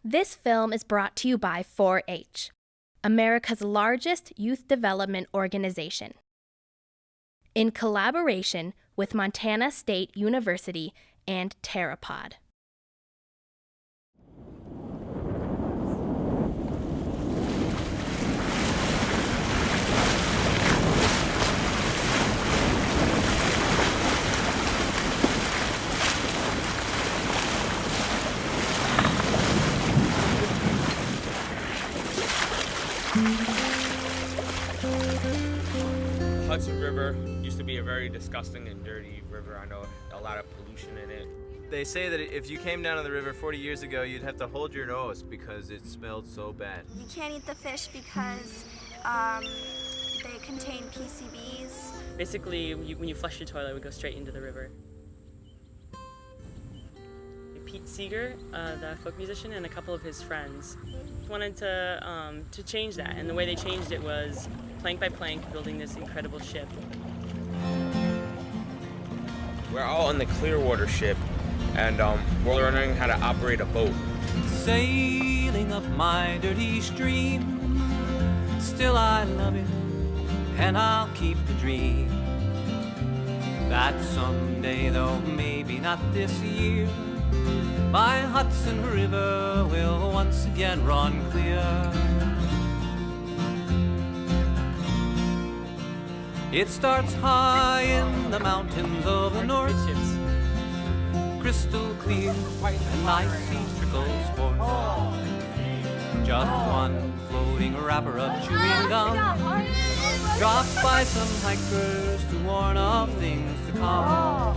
This film is brought to you by 4-H, America's largest youth development organization, in collaboration with Montana State University and Terrapod. Hudson River used to be a very disgusting and dirty river. I know a lot of pollution in it. They say that if you came down to the river 40 years ago, you'd have to hold your nose because it smelled so bad. You can't eat the fish because they contain PCBs. Basically, when you flush your toilet, it would go straight into the river. Pete Seeger, the folk musician, and a couple of his friends wanted to change that, and the way they changed it was plank by plank, building this incredible ship. We're all on the Clearwater ship, and we're learning how to operate a boat. Sailing up my dirty stream, still I love it, and I'll keep the dream that someday, though maybe not this year, my Hudson River will once again run clear. It starts high in the mountains of the north, crystal clear and icy trickles forth. Just one floating wrapper of chewing gum, dropped by some hikers to warn of things to come.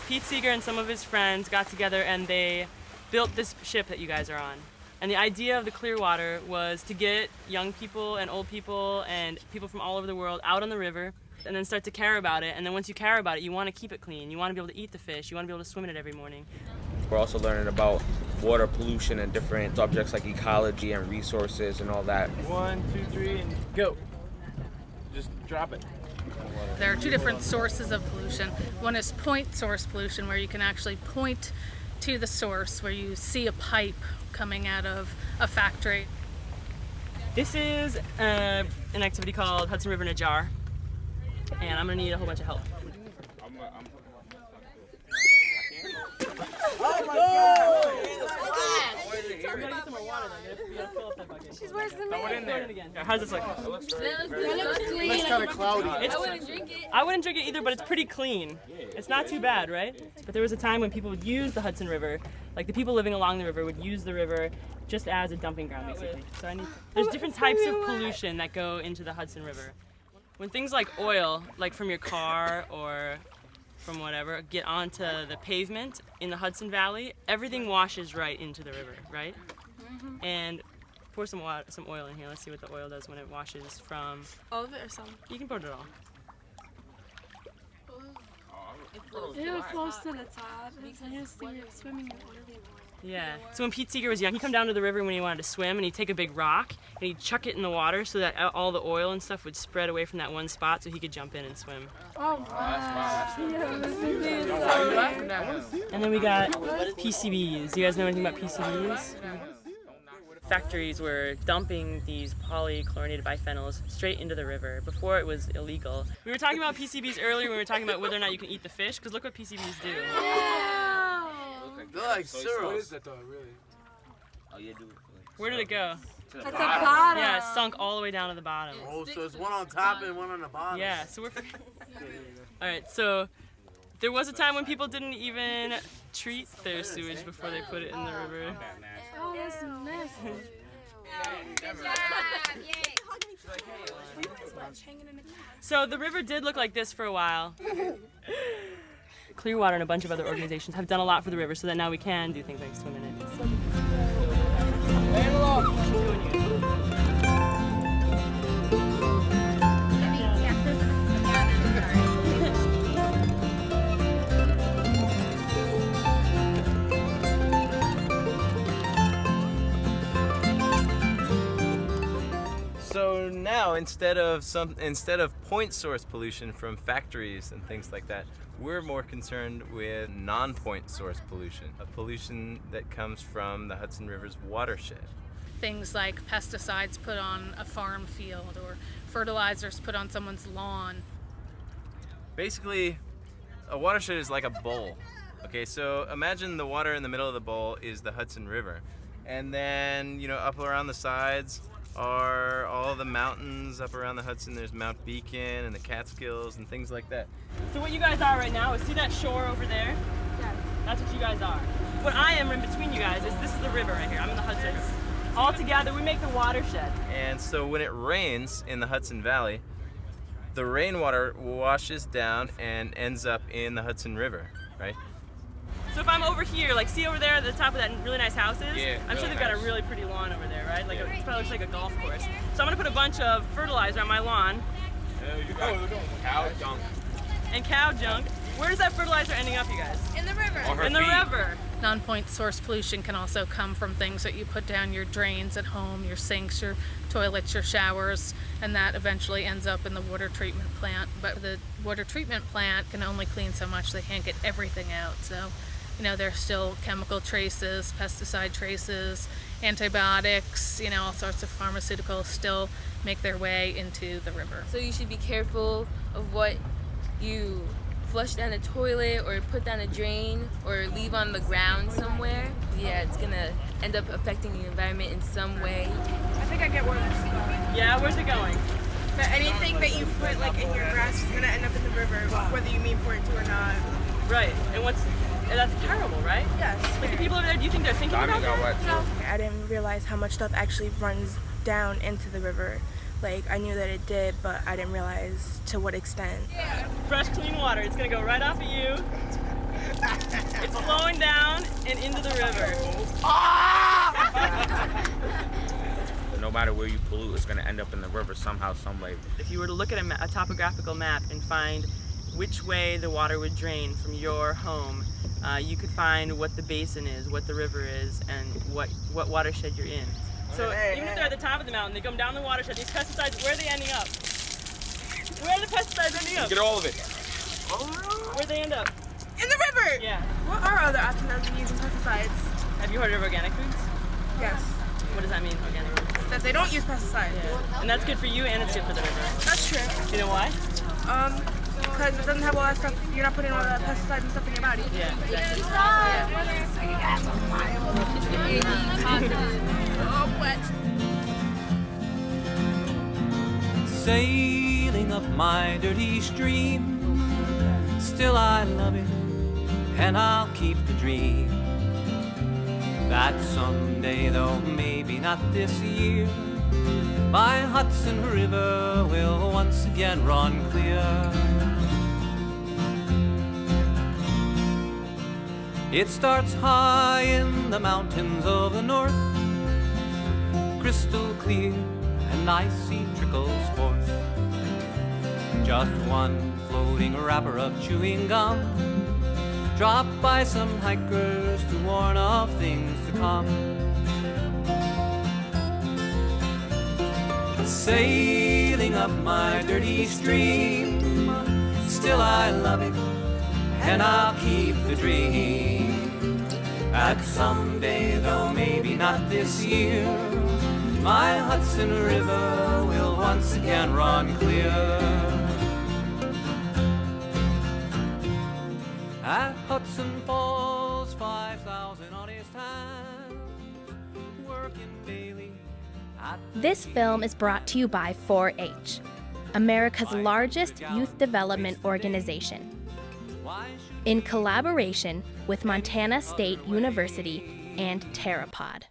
Pete Seeger and some of his friends got together and they built this ship that you guys are on. And the idea of the Clearwater was to get young people and old people and people from all over the world out on the river and then start to care about it. And then once you care about it, you want to keep it clean. You want to be able to eat the fish. You want to be able to swim in it every morning. We're also learning about water pollution and different subjects like ecology and resources and all that. 1, 2, 3, and go. Just drop it. There are two different sources of pollution. One is point source pollution, where you can actually point to the source, where you see a pipe coming out of a factory. This is an activity called Hudson River in a Jar, and I'm gonna need a whole bunch of help. She's worse than me. How's this look? It looks kind of cloudy. I wouldn't drink it. I wouldn't drink it either, but it's pretty clean. It's not too bad, right? But there was a time when people would use the Hudson River, like the people living along the river would use the river just as a dumping ground, basically. So there's different types of pollution that go into the Hudson River. When things like oil, like from your car or from whatever, get onto the pavement in the Hudson Valley, everything washes right into the river, right? And pour some oil in here. Let's see what the oil does when it washes from... All of it or some? You can pour it all. It flows to the top. I just think you're swimming in oily water. Yeah. So when Pete Seeger was young, he'd come down to the river when he wanted to swim, and he'd take a big rock and he'd chuck it in the water so that all the oil and stuff would spread away from that one spot, so he could jump in and swim. Oh, wow. And then we got PCBs. You guys know anything about PCBs? Factories were dumping these polychlorinated biphenyls straight into the river before it was illegal. We were talking about PCBs earlier when we were talking about whether or not you can eat the fish, because look what PCBs do. They're like syrup. What is that though, really? Oh, yeah, dude. Where did it go? At the bottom. Yeah, it sunk all the way down to the bottom. Oh, so it's one on top and one on the bottom. Yeah, so we're... Alright, so there was a time when people didn't even treat their sewage before they put it in the river. Oh, that's nasty. So the river did look like this for a while. Clearwater and a bunch of other organizations have done a lot for the river so that now we can do things like swim in it. So now instead of point source pollution from factories and things like that, we're more concerned with non-point source pollution, a pollution that comes from the Hudson River's watershed. Things like pesticides put on a farm field or fertilizers put on someone's lawn. Basically, a watershed is like a bowl. Okay, so imagine the water in the middle of the bowl is the Hudson River. And then, up around the sides are all the mountains up around the Hudson. There's Mount Beacon and the Catskills and things like that. So what you guys are right now is, see that shore over there? Yeah. That's what you guys are. What I am in between you guys is, this is the river right here. I'm in the Hudson River. All together, we make the watershed. And so when it rains in the Hudson Valley, the rainwater washes down and ends up in the Hudson River, right? So if I'm over here, like, see over there at the top of that really nice houses? Yeah, I'm sure really they've got a nice. really pretty lawn over there, right? Like, it probably looks like a golf course. So I'm gonna put a bunch of fertilizer on my lawn. You got cow junk. And cow junk. Where's that fertilizer ending up, you guys? In the river. On her In the feet. river. Non-point source pollution can also come from things that you put down your drains at home, your sinks, your toilets, your showers, and that eventually ends up in the water treatment plant. But the water treatment plant can only clean so much, they can't get everything out. So, there's still chemical traces, pesticide traces, antibiotics, all sorts of pharmaceuticals still make their way into the river. So you should be careful of what you flush down a toilet or put down a drain or leave on the ground somewhere. Yeah, it's gonna end up affecting the environment in some way. I think I get where this is going. Yeah, where's it going? That anything that you put in your grass is gonna end up in the river, whether you mean for it to or not. Right. And that's terrible, right? Yes. Like, the people over there, do you think they're thinking about that? I didn't realize how much stuff actually runs down into the river. Like, I knew that it did, but I didn't realize to what extent. Fresh, clean water. It's gonna go right off of you. It's flowing down and into the river. No matter where you pollute, it's going to end up in the river somehow, some way. If you were to look at a topographical map and find which way the water would drain from your home, you could find what the basin is, what the river is, and what watershed you're in. So even if they're at the top of the mountain, they come down the watershed, these pesticides, where are they ending up? Where are the pesticides ending up? Get all of it. Where'd they end up? In the river! Yeah. What are other options other than using pesticides? Have you heard of organic foods? Yes. What does that mean, organic foods? That they don't use pesticides. Yeah. And that's good for you and it's good for the river. That's true. Do you know why? Because it doesn't have all that stuff. You're not putting all that pesticides and stuff in your body. Yeah, exactly. Sailing up my dirty stream, still I love it, and I'll keep the dream that someday, though maybe not this year, my Hudson River will once again run clear. It starts high in the mountains of the north, crystal clear and icy trickles forth. Just one floating wrapper of chewing gum, dropped by some hikers to warn of things to come. Sailing up my dirty stream, still I love it, and I'll keep the dream that someday, though maybe not this year, my Hudson River will once again run clear. At Hudson Falls, 5,000 honest hands working daily. This film is brought to you by 4-H, America's largest youth development organization, in collaboration with Montana State University and Terrapod.